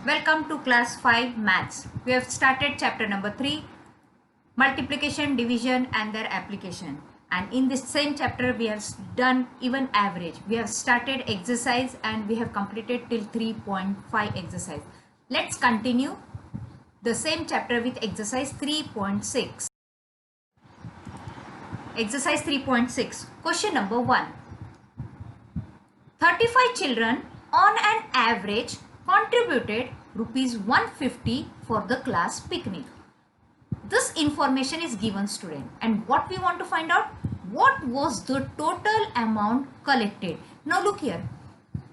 Welcome to class 5 maths. We have started chapter number 3, multiplication, division and their application. And in this same chapter we have done even average. We have started exercise and we have completed till 3.5 exercise. Let's continue the same chapter with exercise 3.6. Exercise 3.6. Question number 1. 35 children on an average contributed rupees 150 for the class picnic. This information is given student, and what we want to find out, what was the total amount collected. Now look here,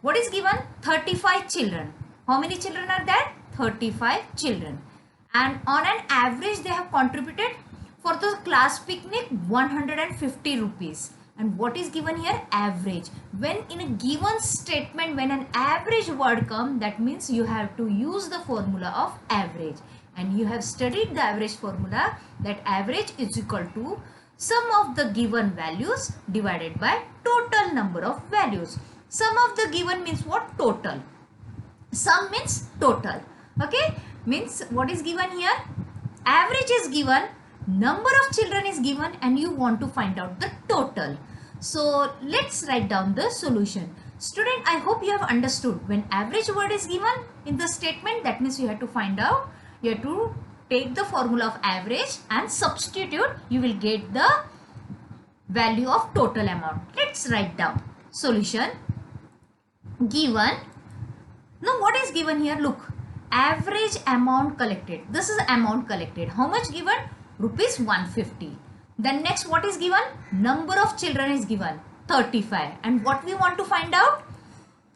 what is given? 35 children. How many children are there? 35 children, and on an average they have contributed for the class picnic 150 rupees. And what is given here? Average. When in a given statement, when an average word comes, that means you have to use the formula of average. And you have studied the average formula, that average is equal to sum of the given values divided by total number of values. Sum of the given means what? Total. Sum means total. Okay, means what is given here? Average is given, number of children is given, and you want to find out the total. So let's write down the solution. Student, I hope you have understood. When average word is given in the statement, that means you have to find out, you have to take the formula of average and substitute, you will get the value of total amount. Let's write down solution. Given. Now what is given here? Look, average amount collected. This is amount collected. How much given? Rupees 150. Then next, what is given? Number of children is given, 35. And what we want to find out?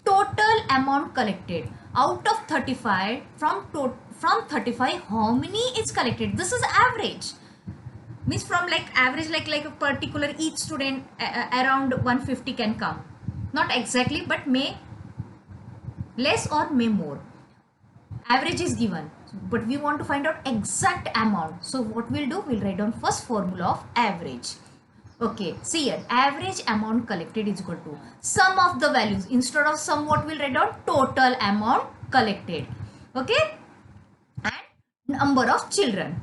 Total amount collected. Out of 35, from 35, how many is collected? This is average. Means from like average, like a particular each student around 150 can come. Not exactly, but may less or may more. Average is given, but we want to find out exact amount. So what we'll do, we'll write down first formula of average. Okay, see here, average amount collected is equal to sum of the values. Instead of sum, what we'll write down? Total amount collected. Okay, and number of children.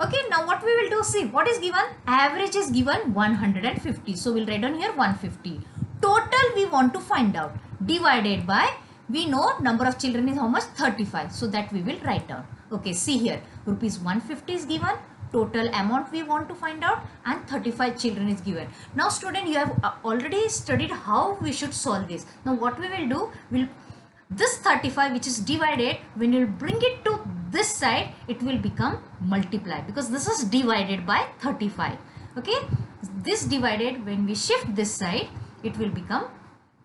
Okay, now what we will do, see what is given? Average is given 150. So we'll write down here 150. Total we want to find out, divided by, we know number of children is how much? 35. So that we will write down. Okay, see here, rupees 150 is given, total amount we want to find out, and 35 children is given. Now student, you have already studied how we should solve this. Now what we will do, we'll, this 35 which is divided, when you bring it to this side, it will become multiply, because this is divided by 35. Okay, this divided, when we shift this side, it will become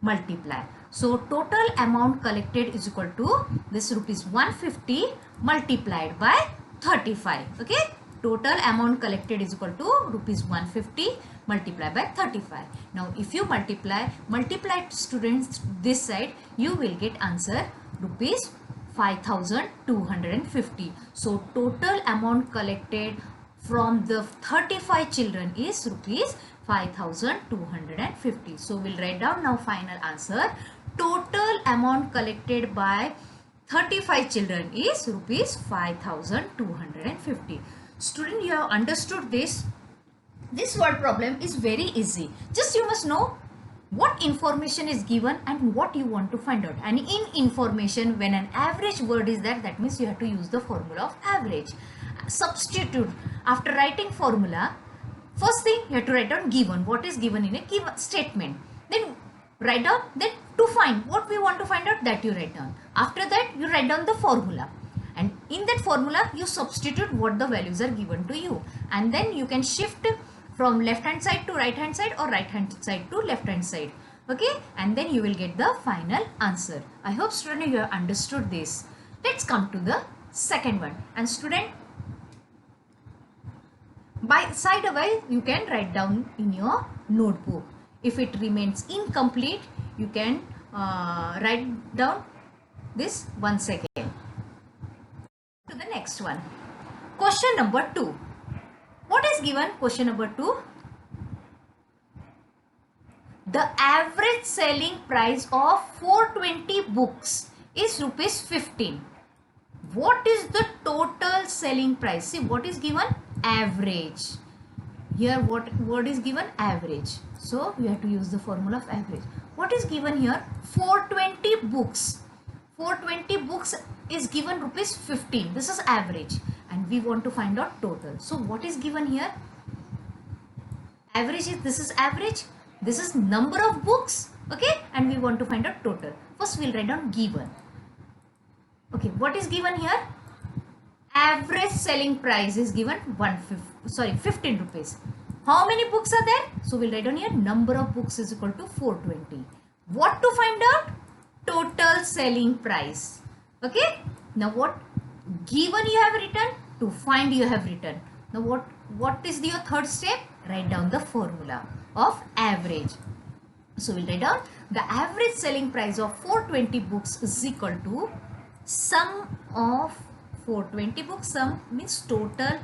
multiply. So total amount collected is equal to this rupees 150 multiplied by 35. Okay, total amount collected is equal to rupees 150 multiplied by 35. Now if you multiply students this side, you will get answer rupees 5250. So total amount collected from the 35 children is rupees 5250. So we'll write down now final answer. Total amount collected by 35 children is rupees 5250. Student, you have understood this. This word problem is very easy. Just you must know what information is given and what you want to find out. And in information, when an average word is there, that means you have to use the formula of average. Substitute. After writing formula, first thing you have to write down given. What is given in a given statement. Then write down, then to find what we want to find out, that you write down. After that, you write down the formula. And in that formula, you substitute what the values are given to you. And then you can shift from left hand side to right hand side, or right hand side to left hand side. Okay, and then you will get the final answer. I hope student you have understood this. Let's come to the second one. And student, by side away you can write down in your notebook. If it remains incomplete, you can write down this once again. To the next one. Question number 2. What is given? Question number 2. The average selling price of 420 books is rupees 15. what is the total selling price? See, what is given? Average. Here what is given? Average. So we have to use the formula of average. What is given here? 420 books. 420 books is given rupees 15. This is average, and we want to find out total. So what is given here? Average is, this is average. This is number of books. Okay, and we want to find out total. First we'll write down given. Okay, what is given here? Average selling price is given 15 rupees. How many books are there? So we'll write down here number of books is equal to 420. What to find out? Total selling price. Okay. Now what given you have written, to find you have written. Now what is your third step? Write down the formula of average. So we'll write down the average selling price of 420 books is equal to sum of 420 books, sum means total,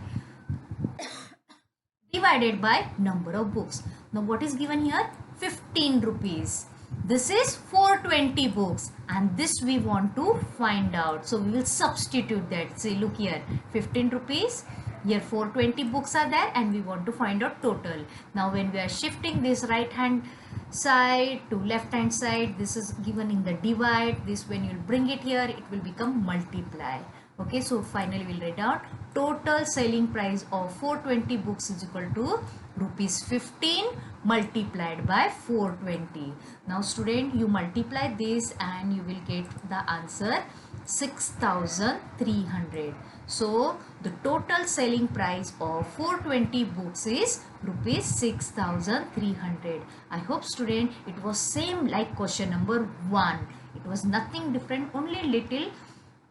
divided by number of books. Now what is given here? 15 rupees. This is 420 books, and this we want to find out. So we will substitute that. Say, look here, 15 rupees. Here 420 books are there, and we want to find out total. Now when we are shifting this right hand side to left hand side, this is given in the divide. This, when you bring it here, it will become multiply. Okay, so finally we'll write down total selling price of 420 books is equal to rupees 15 multiplied by 420. Now student, you multiply this and you will get the answer 6,300. So the total selling price of 420 books is rupees 6,300. I hope student it was same like question number 1. It was nothing different, only little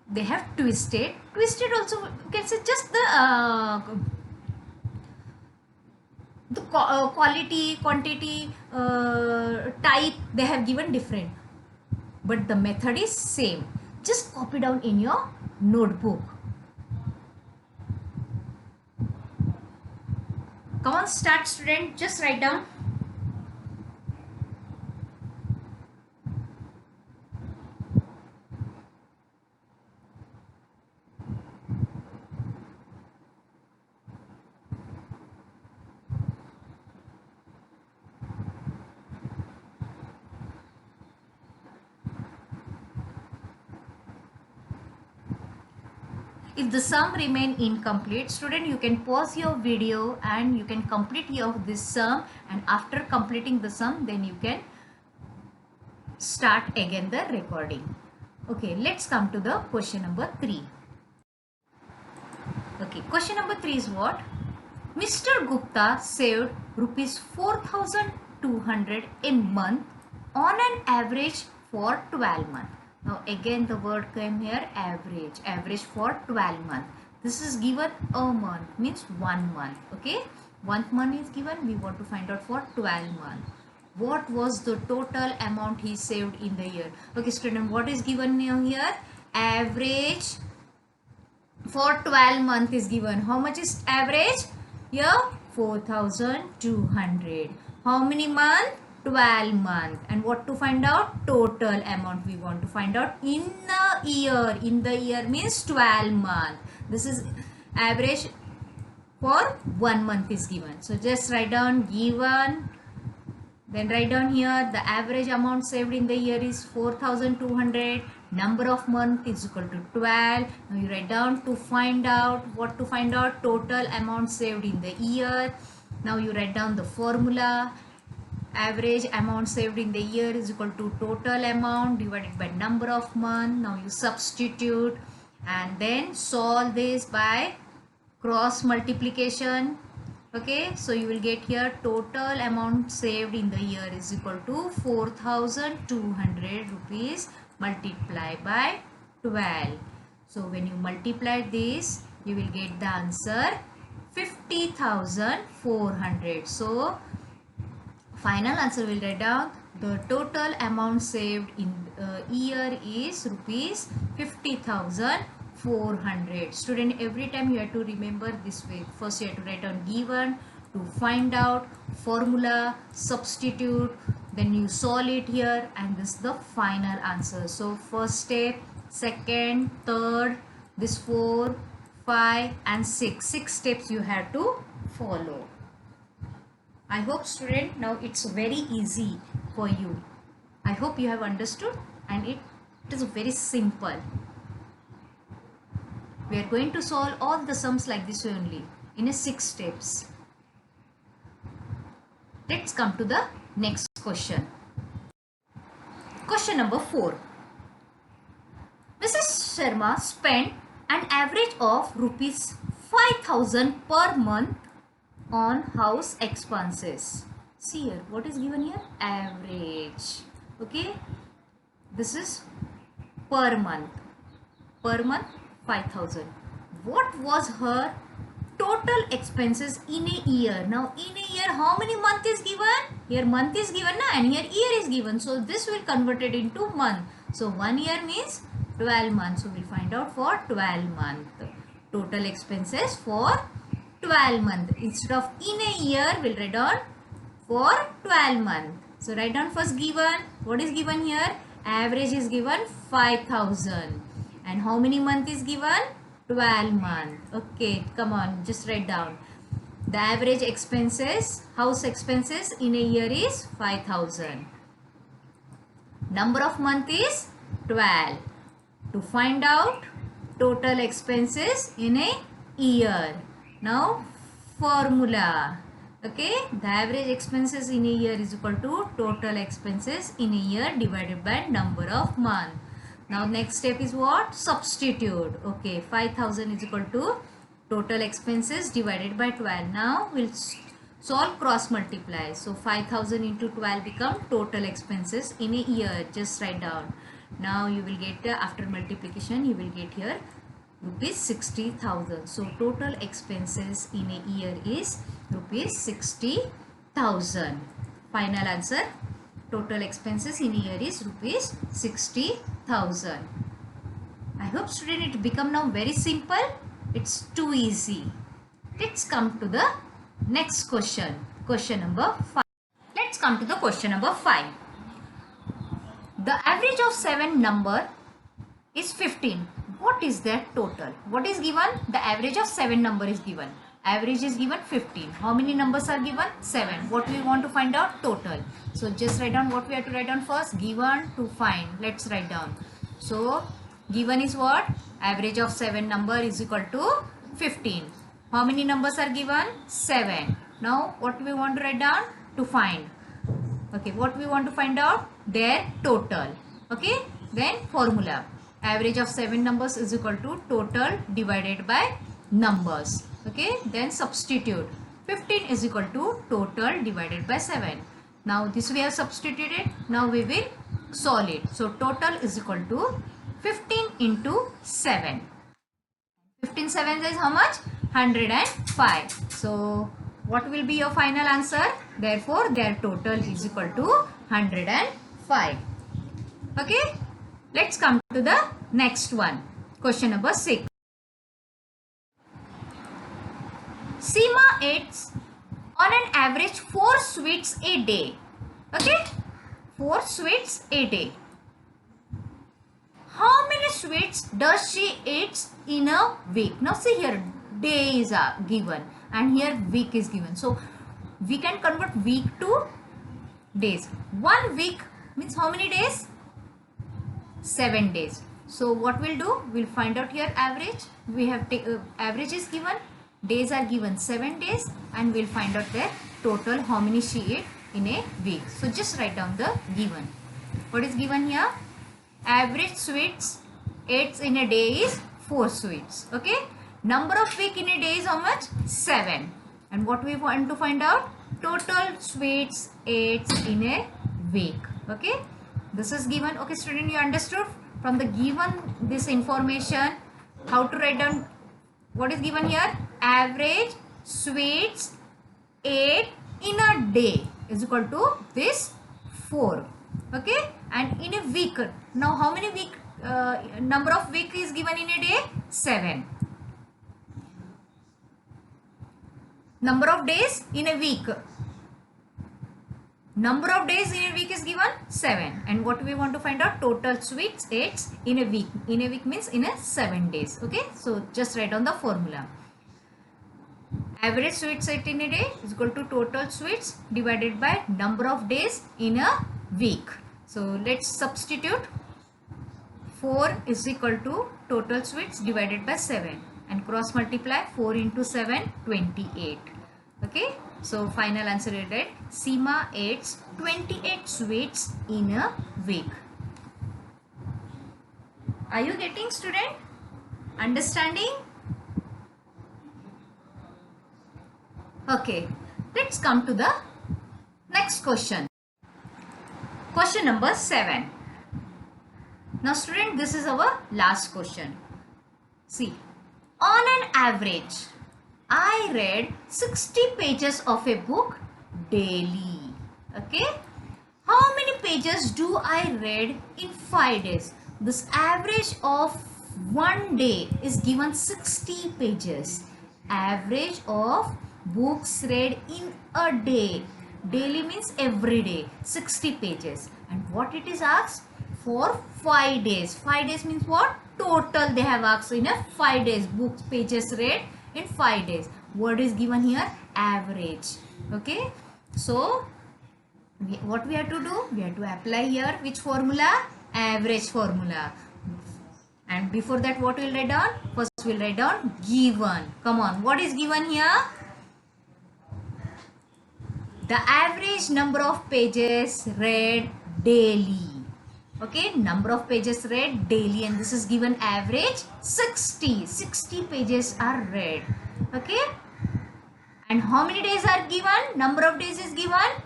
they have twisted also, you can say just the quality, quantity, type they have given different, but the method is same. Just copy down in your notebook. Come on, start student, just write down. If the sum remain incomplete, student, you can pause your video and you can complete this sum, and after completing the sum, then you can start again the recording. Okay, let's come to the question number 3. Okay, question number 3 is what? Mr. Gupta saved rupees 4,200 a month on an average for 12 months. Now again the word came here, average for 12 months. This is given a month, means 1 month. Okay, 1 month is given, we want to find out for 12 months. What was the total amount he saved in the year? Okay student, what is given here? Average for 12 months is given. How much is average? Here 4,200. How many months? 12 months. And what to find out? Total amount we want to find out in the year. In the year means 12 months. This is average for 1 month is given. So just write down given. Then write down here the average amount saved in the year is 4,200. Number of month is equal to 12. Now you write down to find out, what to find out? Total amount saved in the year. Now you write down the formula. Average amount saved in the year is equal to total amount divided by number of month. Now you substitute and then solve this by cross multiplication. Okay, so you will get here total amount saved in the year is equal to 4,200 rupees multiplied by 12. So when you multiply this, you will get the answer 50,400. So final answer will write down the total amount saved in year is rupees 50,400. Student, every time you have to remember this way. First you have to write down given, to find out, formula, substitute, then you solve it here, and this is the final answer. So first step, second, third, this 4, 5 and 6 steps you have to follow. I hope student now it's very easy for you. I hope you have understood, and it is very simple. We are going to solve all the sums like this only in a 6 steps. Let's come to the next question. Question number 4. Mrs. Sharma spent an average of rupees 5,000 per month on house expenses. See here, what is given here? Average. Okay, this is per month. Per month 5,000. What was her total expenses in a year? Now in a year, how many month is given? Here month is given na, and here year is given. So this will convert it into month. So 1 year means 12 months. So we'll find out for 12 month. Total expenses for 12 month. Instead of in a year, we'll write down for 12 month. So write down first given. What is given here? Average is given 5,000. And how many month is given? 12 month. Okay, come on, just write down. The average expenses, house expenses in a year is 5,000. Number of month is 12. To find out total expenses in a year. Now formula. Okay, the average expenses in a year is equal to total expenses in a year divided by number of month. Now next step is what? Substitute. Okay, 5,000 is equal to total expenses divided by 12. Now we'll solve cross multiply. So 5,000 into 12 become total expenses in a year. Just write down. Now you will get after multiplication you will get here rupees 60,000. So total expenses in a year is rupees 60,000. Final answer. Total expenses in a year is rupees 60,000. I hope student it become now very simple. It's too easy. Let's come to the next question. Question number 5. Let's come to the question number 5. The average of 7 number is 15. What is their total? What is given? The average of 7 number is given. Average is given 15. How many numbers are given? 7. What we want to find out? Total. So just write down what we have to write down first. Given to find. Let's write down. So given is what? Average of 7 number is equal to 15. How many numbers are given? 7. Now what we want to write down? To find. Okay, what we want to find out? Their total. Okay, then formula. Average of 7 numbers is equal to total divided by numbers. Okay, then substitute. 15 is equal to total divided by 7. Now this we have substituted. Now we will solve it. So total is equal to 15 into 7. 15 7 is how much? 105. So what will be your final answer? Therefore their total is equal to 105. Okay, let's come to the next one. Question number 6. Seema eats on an average 4 sweets a day. Okay, 4 sweets a day. How many sweets does she eat in a week? Now see here, days are given and here week is given. So we can convert week to days. 1 week means how many days? 7 days. So what we'll do? We'll find out here average. We have average is given. Days are given 7 days and we'll find out their total how many she ate in a week. So just write down the given. What is given here? Average sweets ate in a day is 4 sweets. Okay. Number of week in a day is how much? 7. And what we want to find out? Total sweets ate in a week. Okay. This is given. Okay student, you understood? From the given this information, how to write down what is given here? Average sweets ate in a day is equal to this 4. Okay, and in a week, now how many week number of week is given in a day? 7. Number of days in a week, Number of days in a week is given 7. And what we want to find out? Total sweets eats in a week. In a week means in a 7 days. Okay. So just write down the formula. Average sweets eaten in a day is equal to total sweets divided by number of days in a week. So let's substitute. 4 is equal to total sweets divided by 7. And cross multiply 4 into 7, 28. Okay. So final answer is that Seema eats 28 sweets in a week. Are you getting, student? Understanding? Okay. Let's come to the next question. Question number 7. Now student, this is our last question. See, on an average, I read 60 pages of a book daily. Okay. How many pages do I read in 5 days? This average of one day is given 60 pages. Average of books read in a day. Daily means every day. 60 pages. And what it is asked? For 5 days. 5 days means what? Total they have asked in a 5 days. Books pages read in 5 days. What is given here? Average. Okay. So, what we have to do? We have to apply here which formula? Average formula. And before that what we'll write down? First we'll write down given. Come on. What is given here? The average number of pages read daily. Okay, number of pages read daily, and this is given average 60. 60 pages are read. Okay, and how many days are given? Number of days is given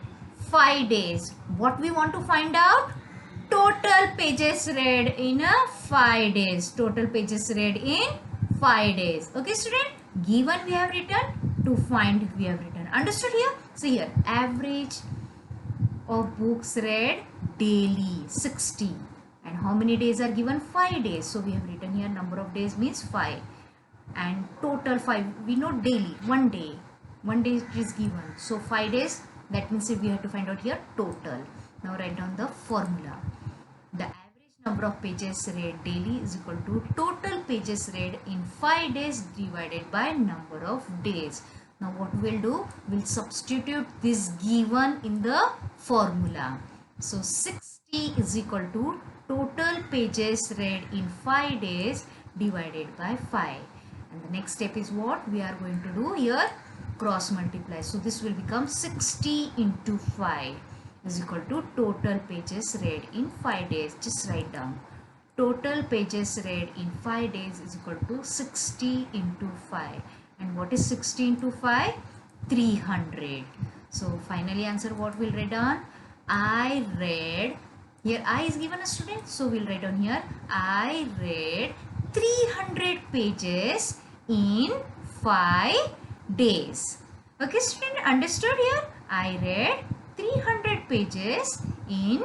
5 days. What we want to find out? Total pages read in a 5 days. Total pages read in 5 days. Okay, student, given we have written, to find we have written. Understood here? So here, average of books read daily 60, and how many days are given? 5 days. So we have written here number of days means 5, and total 5. We know daily, one day is given, so 5 days. That means we have to find out here total. Now write down the formula. The average number of pages read daily is equal to total pages read in 5 days divided by number of days. Now what we'll do? We'll substitute this given in the formula. So 60 is equal to total pages read in 5 days divided by 5. And the next step is what we are going to do here? Cross multiply. So this will become 60 into 5 is equal to total pages read in 5 days. Just write down. Total pages read in 5 days is equal to 60 into 5. And what is 60 into 5? 300. So finally answer what we'll write down? I read, here I is given a student, so we'll write down here, I read 300 pages in 5 days. Okay, student, understood here? I read 300 pages in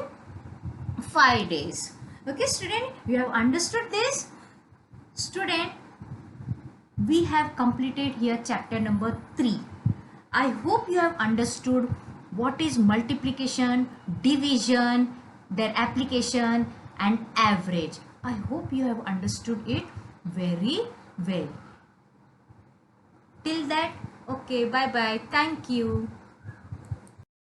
5 days. Okay, student, you have understood this? Student, we have completed here chapter number 3. I hope you have understood what is multiplication, division, their application and average. I hope you have understood it very well. Till that, okay, bye bye. Thank you.